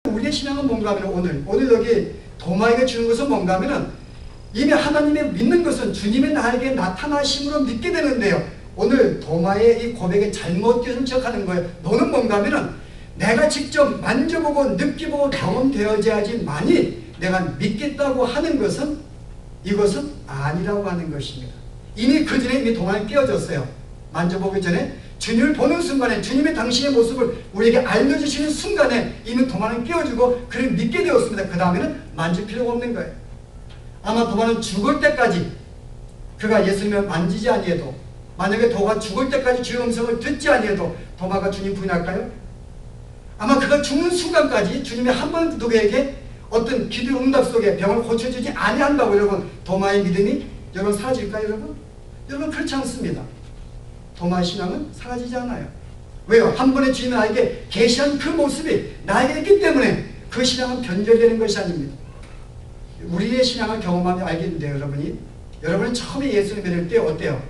우리의 신앙은 뭔가 하면 오늘 여기 도마에게 주는 것은 뭔가 하면 이미 하나님의 믿는 것은 주님의 나에게 나타나심으로 믿게 되는데요. 오늘 도마의 이 고백에 잘못된 척하는 거예요. 너는 뭔가 하면 내가 직접 만져보고 느끼고 경험되어야지만이 내가 믿겠다고 하는 것은 이것은 아니라고 하는 것입니다. 이미 그 전에 이미 도마에 끼워졌어요. 만져보기 전에 주님을 보는 순간에 주님의 당신의 모습을 우리에게 알려주시는 순간에 이미 도마는 끼워주고 그를 믿게 되었습니다. 그 다음에는 만질 필요가 없는 거예요. 아마 도마는 죽을 때까지 그가 예수님을 만지지 아니해도, 만약에 도가 죽을 때까지 주의 음성을 듣지 아니해도 도마가 주님 부인할까요? 아마 그가 죽는 순간까지 주님이 한 번 누구에게 어떤 기도 응답 속에 병을 고쳐주지 아니한다고 여러분 도마의 믿음이 여러분 사라질까요? 여러분 그렇지 않습니다. 도마의 신앙은 사라지지 않아요. 왜요? 한 번에 주님이 나에게 계시한 그 모습이 나에게 있기 때문에 그 신앙은 변절되는 것이 아닙니다. 우리의 신앙을 경험하며 알겠는데요. 여러분은 처음에 예수를 믿을 때 어때요?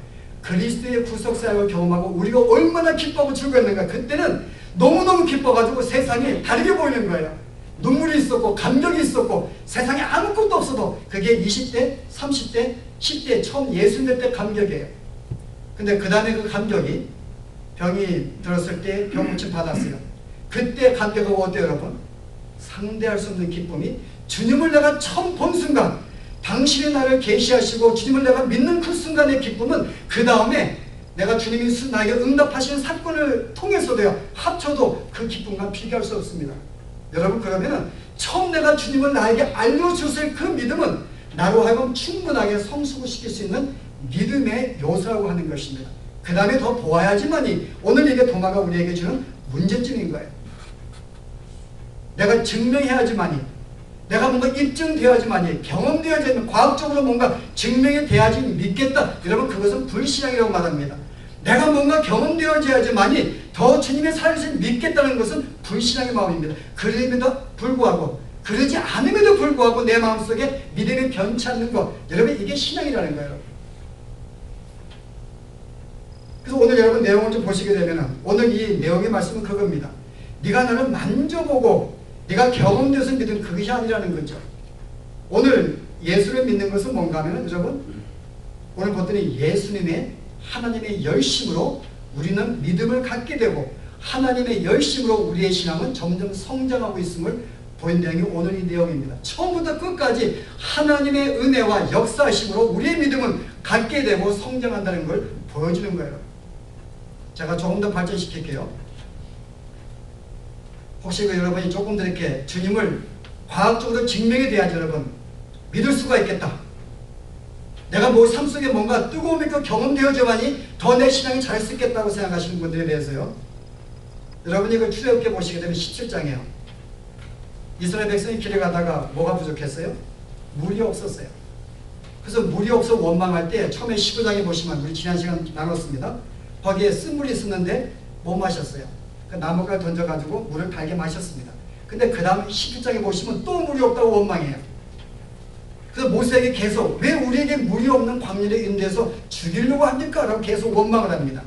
그리스도의 구속사역을 경험하고 우리가 얼마나 기뻐하고 즐거웠는가. 그때는 너무너무 기뻐가지고 세상이 다르게 보이는 거예요. 눈물이 있었고 감격이 있었고 세상에 아무것도 없어도 그게 20대, 30대, 10대 처음 예수 믿을 때 감격이에요. 근데 그 다음에 그 감격이 병이 들었을 때 병고침 받았어요. 그때 감격하고 어때요 여러분? 상대할 수 없는 기쁨이 주님을 내가 처음 본 순간 당신이 나를 계시하시고 주님을 내가 믿는 그 순간의 기쁨은 그 다음에 내가 주님이 나에게 응답하시는 사건을 통해서도요 합쳐도 그 기쁨과 비교할 수 없습니다. 여러분 그러면은 처음 내가 주님을 나에게 알려주실 그 믿음은 나로 하여금 충분하게 성숙시킬 수 있는 믿음의 요소라고 하는 것입니다. 그 다음에 더 보아야지만이 오늘 이게 도마가 우리에게 주는 문제점인 거예요. 내가 증명해야지만이, 내가 뭔가 입증되어야지만이, 경험되어야지만, 과학적으로 뭔가 증명이 돼야지 믿겠다. 여러분 그것은 불신앙이라고 말합니다. 내가 뭔가 경험되어야지만이 더 주님의 사역을 믿겠다는 것은 불신앙의 마음입니다. 그럼에도 불구하고, 그러지 않음에도 불구하고 내 마음속에 믿음이 변치 않는 것, 여러분 이게 신앙이라는 거예요. 그래서 오늘 여러분 내용을 좀 보시게 되면 오늘 이 내용의 말씀은 그겁니다. 네가 나를 만져보고 네가 경험돼서 믿은 그것이 아니라는 거죠. 오늘 예수를 믿는 것은 뭔가 하면 여러분 오늘 봤더니 예수님의 하나님의 열심으로 우리는 믿음을 갖게 되고 하나님의 열심으로 우리의 신앙은 점점 성장하고 있음을 보인 내용이 오늘 이 내용입니다. 처음부터 끝까지 하나님의 은혜와 역사하심으로 우리의 믿음은 갖게 되고 성장한다는 걸 보여주는 거예요. 제가 조금 더 발전시킬게요. 혹시 여러분이 조금 더 이렇게 주님을 과학적으로 증명이 돼야지 여러분 믿을 수가 있겠다. 내가 뭐 삶 속에 뭔가 뜨거움이 경험되어져야만이 더 내 신앙이 잘 수 있겠다고 생각하시는 분들에 대해서요. 여러분이 이걸 추적해 보시게 되면 17장이에요. 이스라엘 백성이 길에 가다가 뭐가 부족했어요? 물이 없었어요. 그래서 물이 없어 원망할 때 처음에 19장에 보시면 우리 지난 시간 나눴습니다. 거기에 쓴물이 있었는데 못 마셨어요. 그 나무가를 던져가지고 물을 달게 마셨습니다. 근데 그 다음 11장에 보시면 또 물이 없다고 원망해요. 그래서 모세에게 계속 왜 우리에게 물이 없는 광야에 있는 데서 죽이려고 합니까? 라고 계속 원망을 합니다.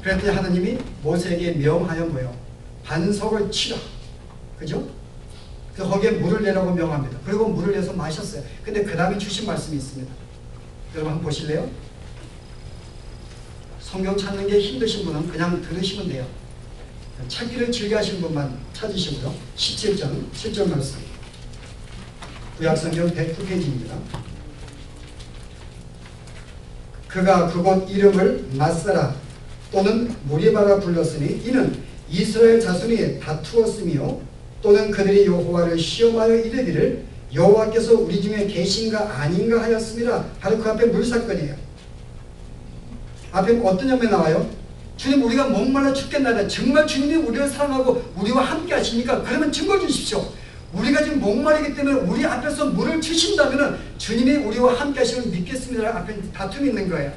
그랬더니 하나님이 모세에게 명하여 뭐예요? 반석을 치라. 그죠? 그래서 거기에 물을 내라고 명합니다. 그리고 물을 내서 마셨어요. 근데 그 다음에 주신 말씀이 있습니다. 여러분 한번 보실래요? 성경 찾는 게 힘드신 분은 그냥 들으시면 돼요. 찾기를 즐겨하시는 분만 찾으시고요. 17장 7절 말씀. 구약성경 109페이지입니다. 그가 그곳 이름을 마사라 또는 무리바라 불렀으니 이는 이스라엘 자손이 다투었으며 또는 그들이 여호와를 시험하여 이르기를 여호와께서 우리 중에 계신가 아닌가 하였습니다. 바로 그 앞에 물사건이에요. 앞에 어떤 장면이 나와요? 주님 우리가 목말라 죽겠나이다. 정말 주님이 우리를 사랑하고 우리와 함께 하십니까? 그러면 증거 주십시오. 우리가 지금 목마르기 때문에 우리 앞에서 물을 주신다면 주님이 우리와 함께 하시면 믿겠습니다. 앞에 다툼이 있는 거예요.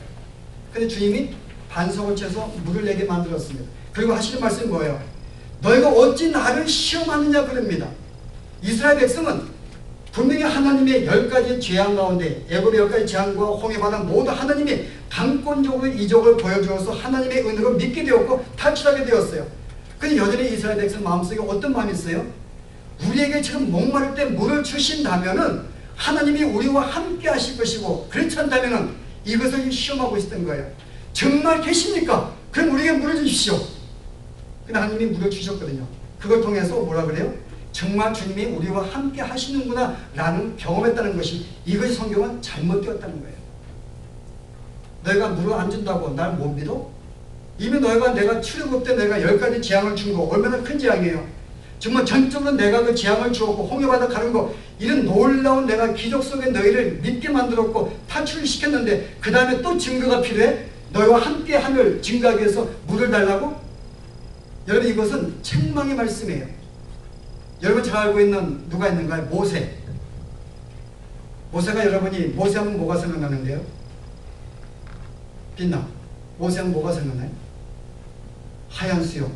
근데 주님이 반석을 쳐서 물을 내게 만들었습니다. 그리고 하시는 말씀이 뭐예요? 너희가 어찌 나를 시험하느냐 그럽니다. 이스라엘 백성은 분명히 하나님의 10가지 재앙 가운데 애굽의 10가지 재앙과 홍해바다 모두 하나님이 강권적으로 이적을 보여주어서 하나님의 은혜로 믿게 되었고 탈출하게 되었어요. 근데 여전히 이스라엘 백성 마음속에 어떤 마음이 있어요? 우리에게 지금 목마를 때 물을 주신다면은 하나님이 우리와 함께 하실 것이고, 그렇지 않다면은 이것을 시험하고 있었던 거예요. 정말 계십니까? 그럼 우리에게 물을 주십시오. 근데 하나님이 물을 주셨거든요. 그걸 통해서 뭐라 그래요? 정말 주님이 우리와 함께 하시는구나 라는 경험했다는 것이, 이것이 성경은 잘못되었다는 거예요. 너희가 물을 안 준다고 날 못 믿어? 이미 너희가 내가 출애굽 때 내가 10가지 재앙을 준 거 얼마나 큰 재앙이에요. 정말 전적으로 내가 그 재앙을 주었고 홍해바다 가른 거, 이런 놀라운 내가 기적 속에 너희를 믿게 만들었고 탈출을 시켰는데 그 다음에 또 증거가 필요해? 너희와 함께 하늘 증거하기 위해서 물을 달라고? 여러분, 이것은 책망의 말씀이에요. 여러분 잘 알고 있는 누가 있는가요? 모세. 모세가, 여러분이 모세하면 뭐가 생각나는데요? 빛나. 모세하면 뭐가 생각나요? 하얀 수염.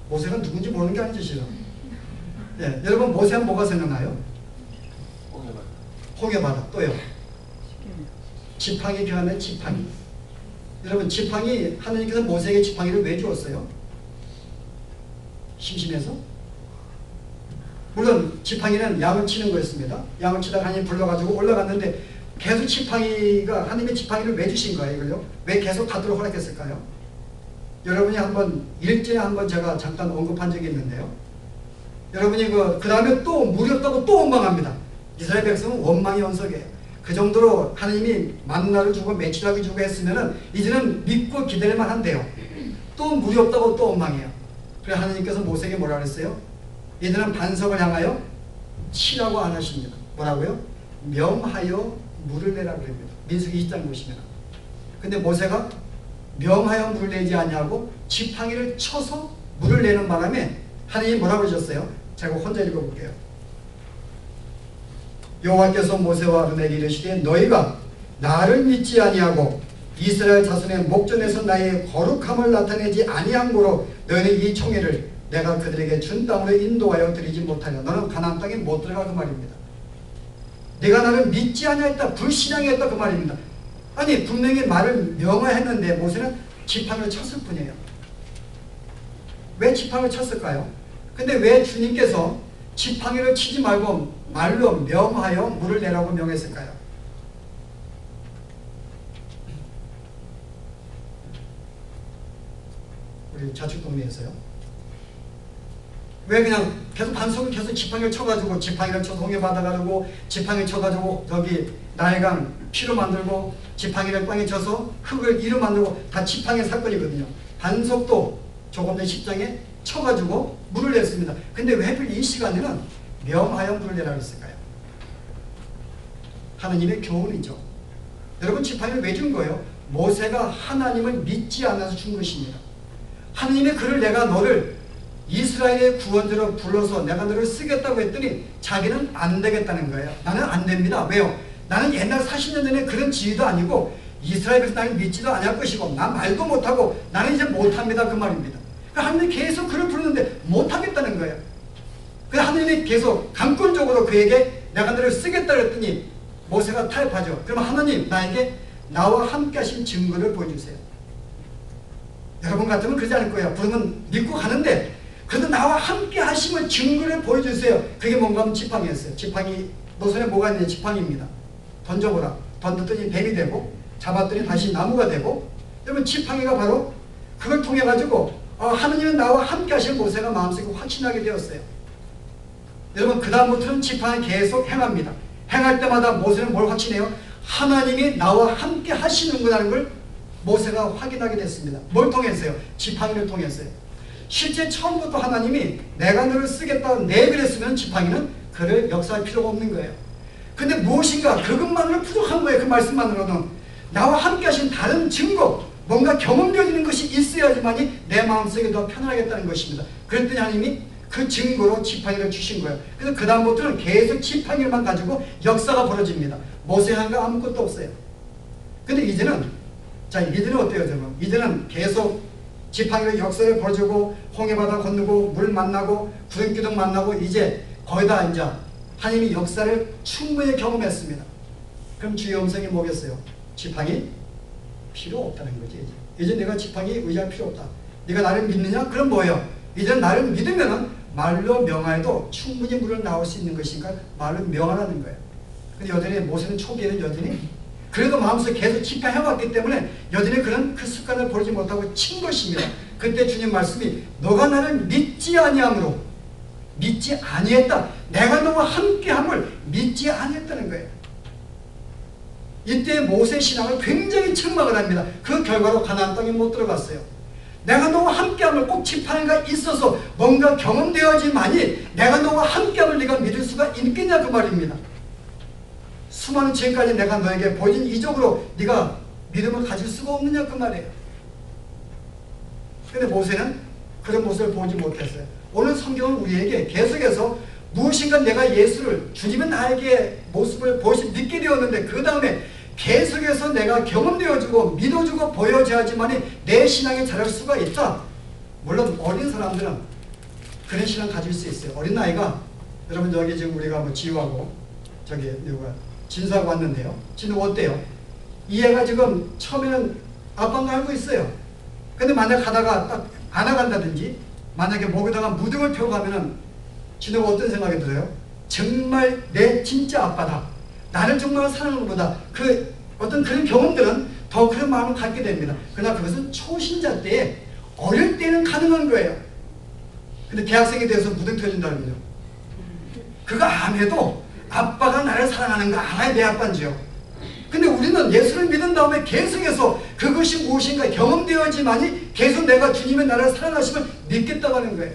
모세가 누군지 모르는 게 아니죠. 네, 여러분 모세하면 뭐가 생각나요? 홍해바다. 홍해바다. 또요? 지팡이 교환의 지팡이. 여러분, 지팡이, 하나님께서 모세에게 지팡이를 왜 주었어요? 심심해서? 물론 지팡이는 양을 치는 거였습니다. 양을 치다가 하나님 불러가지고 올라갔는데 계속 지팡이가, 하나님의 지팡이를 왜 주신 거예요? 이걸요? 왜 계속 가도록 허락했을까요? 여러분이 한번 일전에 한번 제가 잠깐 언급한 적이 있는데요. 여러분이 그 다음에 또 물이 없다고 또 원망합니다. 이스라엘 백성은 원망의 연속이에요. 그 정도로 하나님이 만나를 주고 메추라기 주고 했으면은 이제는 믿고 기다릴만 한데요. 또 물이 없다고 또 원망해요. 그래서 하나님께서 모세에게 뭐라 그랬어요? 이들은 반석을 향하여 치라고 안 하십니다. 뭐라고요? 명하여 물을 내라 그럽니다. 민수기 20장 보시면. 근데 모세가 명하여 물을 내지 아니하고 지팡이를 쳐서 물을 내는 바람에 하나님이 뭐라고 하셨어요? 제가 혼자 읽어볼게요. 여호와께서 모세와 아론에게 이르시되 너희가 나를 믿지 아니하고 이스라엘 자손의 목전에서 나의 거룩함을 나타내지 아니한 고로 너희는 이 총회를 내가 그들에게 준 땅으로 인도하여 드리지 못하려 너는 가나안 땅에 못 들어가, 그 말입니다. 네가 나를 믿지 아니하였다, 불신앙했다, 그 말입니다. 아니, 분명히 말을 명화했는데 모세는 지팡이를 쳤을 뿐이에요. 왜 지팡이를 쳤을까요? 근데 왜 주님께서 지팡이를 치지 말고 말로 명하여 물을 내라고 명했을까요? 우리 자축 동네에서요. 왜 그냥 계속 반석을 계속 지팡이를 쳐가지고, 지팡이를 쳐서 홍해바다 가르고, 지팡이 쳐가지고 저기 나일강 피로 만들고, 지팡이를 땅에 쳐서 흙을 이로 만들고, 다 지팡이 사건이거든요. 반석도 조금 전 10장에 쳐가지고 물을 냈습니다. 근데 왜 하필 이 시간에는 명하여 물을 내라고 했을까요? 하나님의 교훈이죠. 여러분, 지팡이를 왜 준 거예요? 모세가 하나님을 믿지 않아서 준 것입니다. 하나님의 글을 내가 너를 이스라엘의 구원자로 불러서 내가 너를 쓰겠다고 했더니 자기는 안 되겠다는 거예요. 나는 안 됩니다. 왜요? 나는 옛날 40년 전에 그런 지위도 아니고 이스라엘에서 나를 믿지도 않을 것이고 나 말도 못하고 나는 이제 못합니다, 그 말입니다. 하나님이 계속 그를 부르는데 못하겠다는 거예요. 그래서 하나님이 계속 강권적으로 그에게 내가 너를 쓰겠다 그랬더니 모세가 타협하죠. 그러면 하나님, 나에게 나와 함께 하신 증거를 보여주세요. 여러분 같으면 그러지 않을 거예요. 부르면 믿고 가는데 그래도 나와 함께 하심을 증거를 보여주세요. 그게 뭔가 하면 지팡이였어요. 지팡이, 너 손에 뭐가 있느냐? 지팡이입니다. 던져보라. 던졌더니 뱀이 되고, 잡았더니 다시 나무가 되고. 여러분, 지팡이가 바로 그걸 통해 가지고 하나님은 나와 함께 하실 모세가 마음속에 확신하게 되었어요. 여러분, 그 다음부터는 지팡이 계속 행합니다. 행할 때마다 모세는 뭘 확신해요? 하나님이 나와 함께 하시는구나는 걸 모세가 확인하게 됐습니다. 뭘 통해서요? 지팡이를 통해서요. 실제 처음부터 하나님이 내가 너를 쓰겠다고 내그랬으면 지팡이는 그를 역사할 필요가 없는 거예요. 근데 무엇인가 그것만으로 부족한 거예요. 그 말씀만으로는. 나와 함께 하신 다른 증거, 뭔가 경험되어지는 것이 있어야지만이 내 마음속에 더 편안하겠다는 것입니다. 그랬더니 하나님이 그 증거로 지팡이를 주신 거예요. 그래서 그 다음부터는 계속 지팡이만 가지고 역사가 벌어집니다. 모세한가 아무것도 없어요. 근데 이제는, 자, 이제는 어때요, 여러분? 이제는 계속 지팡이로 역사를 벌어지고 홍해바다 건너고 물 만나고 구름기둥 만나고 이제 거의 다 이제 하나님이 역사를 충분히 경험했습니다. 그럼 주의 음성이 뭐겠어요? 지팡이 필요 없다는 거지. 이제 내가 지팡이 의지할 필요 없다. 네가 나를 믿느냐? 그럼 뭐예요? 이제 나를 믿으면은 말로 명하여도 충분히 물을 나올 수 있는 것인가 말로 명하라는 거예요. 근데 여전히 모세는 초기에는 여전히 그래도 마음속에 계속 집행해왔기 때문에 여전히 그런 그 습관을 버리지 못하고 친 것입니다. 그때 주님 말씀이 너가 나를 믿지 아니함으로 믿지 아니했다. 내가 너와 함께함을 믿지 아니했다는 거예요. 이때 모세 신앙을 굉장히 책망을 합니다. 그 결과로 가나안 땅에 못 들어갔어요. 내가 너와 함께함을 꼭 지파가 있어서 뭔가 경험되어야지만이 내가 너와 함께함을 네가 믿을 수가 있겠냐 그 말입니다. 수많은 지금까지 내가 너에게 보여준 이적으로 네가 믿음을 가질 수가 없느냐 그 말이에요. 그런데 모세는 그런 모습을 보지 못했어요. 오늘 성경은 우리에게 계속해서 무엇인가 내가 예수를 주님은 나에게 모습을 보시 믿게 되었는데 그 다음에 계속해서 내가 경험되어주고 믿어주고 보여줘야지만 내 신앙이 자랄 수가 있다. 물론 어린 사람들은 그런 신앙 가질 수 있어요. 어린 나이가 여러분 여기 지금 우리가 뭐 지우하고 저기 누가 진수하고 왔는데요. 진우 어때요? 이 애가 지금 처음에는 아빠인 거 알고 있어요. 근데 만약 가다가 딱 안아간다든지 만약에 목에다가 무등을 펴고 가면은 진우가 어떤 생각이 들어요? 정말 내 진짜 아빠다. 나를 정말 사랑하는구나. 그 어떤 그런 경험들은 더 그런 마음을 갖게 됩니다. 그러나 그것은 초신자 때에 어릴 때는 가능한 거예요. 근데 대학생이 돼서 무등 펴준다면요. 그거 안 해도 아빠가 나를 사랑하는 거 알아야 내 아빠인지요. 근데 우리는 예수를 믿은 다음에 계속해서 그것이 무엇인가 경험되어야지만이 계속 내가 주님의 나를 사랑하심을 믿겠다고 하는 거예요.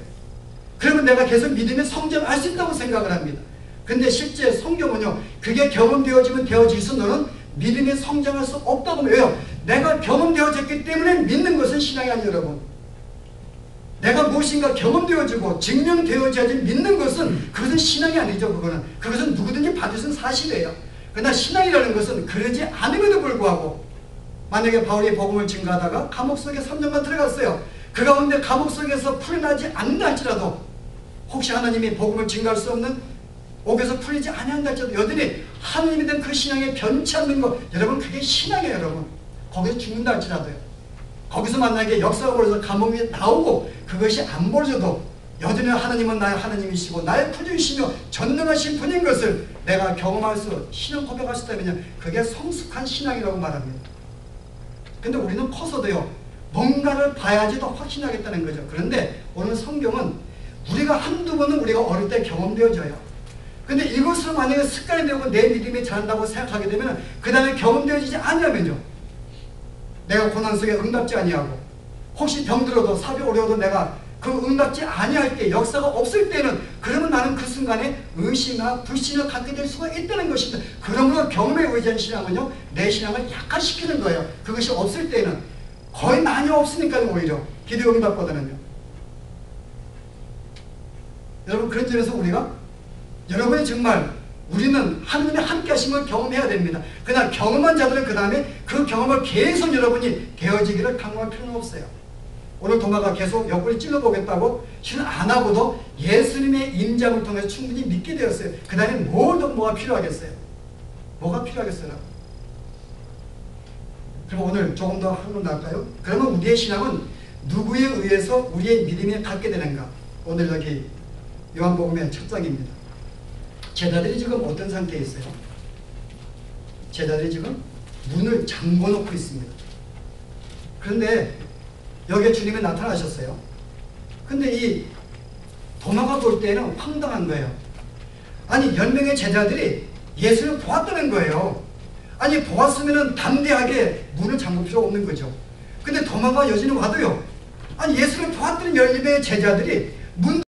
그러면 내가 계속 믿음의 성장할 수 있다고 생각을 합니다. 근데 실제 성경은요, 그게 경험되어지면 되어질수 너는 믿음에 성장할 수 없다고. 왜요? 내가 경험되어졌기 때문에 믿는 것은 신앙이 아니에요, 여러분. 내가 무엇인가 경험되어지고 증명되어져야지 믿는 것은 그것은 신앙이 아니죠. 그것은 누구든지 받을 수 있는 사실이에요. 그러나 신앙이라는 것은 그러지 않음에도 불구하고 만약에 바울이 복음을 증거하다가 감옥 속에 3년간 들어갔어요. 그 가운데 감옥 속에서 풀려나지 않는다 할지라도 혹시 하나님이 복음을 증거할 수 없는 옥에서 풀리지 아니한다 할지라도 여전히 하나님에 대한 그 신앙에 변치 않는 것, 여러분 그게 신앙이에요. 여러분 거기서 죽는다 할지라도요. 거기서 만약에 역사가 벌어서 감옥에 나오고 그것이 안 벌어져도 여전히 하나님은 나의 하나님이시고 나의 구주이시며 전능하신 분인 것을 내가 경험할 수, 신앙 고백할 수 있다면 그게 성숙한 신앙이라고 말합니다. 근데 우리는 커서도요, 뭔가를 봐야지 더 확신하겠다는 거죠. 그런데 오늘 성경은 우리가 한두 번은 우리가 어릴 때 경험되어져요. 근데 이것으로 만약에 습관이 되고 내 믿음이 자란다고 생각하게 되면 그 다음에 경험되어지지 않으면요, 내가 고난 속에 응답지 아니하고 혹시 병들어도 사비 어려워도 내가 그 응답지 아니할 때 역사가 없을 때는 그러면 나는 그 순간에 의심이나 불신을 갖게 될 수가 있다는 것입니다. 그러므로 경험에 의지한 신앙은요, 내 신앙을 약화시키는 거예요. 그것이 없을 때는 거의 많이 없으니까 오히려 기도 응답보다는요. 여러분 그런 점에서 우리가 여러분이 정말 우리는 하느님의 함께 하신 걸 경험해야 됩니다. 그러나 경험한 자들은 그 다음에 그 경험을 계속 여러분이 되어지기를 강요할 필요는 없어요. 오늘 도마가 계속 옆구리 찔러보겠다고 실은 안 하고도 예수님의 임장을 통해서 충분히 믿게 되었어요. 그 다음에 뭐가 필요하겠어요? 뭐가 필요하겠어요? 그럼 오늘 조금 더 한번 나갈까요? 그러면 우리의 신앙은 누구에 의해서 우리의 믿음이 갖게 되는가? 오늘 여기 요한복음의 첫 장입니다. 제자들이 지금 어떤 상태에 있어요? 제자들이 지금 문을 잠궈 놓고 있습니다. 그런데 여기에 주님이 나타나셨어요. 근데 이 도마가 볼 때는 황당한 거예요. 아니 10명의 제자들이 예수를 보았다는 거예요. 아니 보았으면 담대하게 문을 잠글 필요 없는 거죠. 근데 도마가 여전히 와도요, 아니 예수를 보았던 10명의 제자들이 문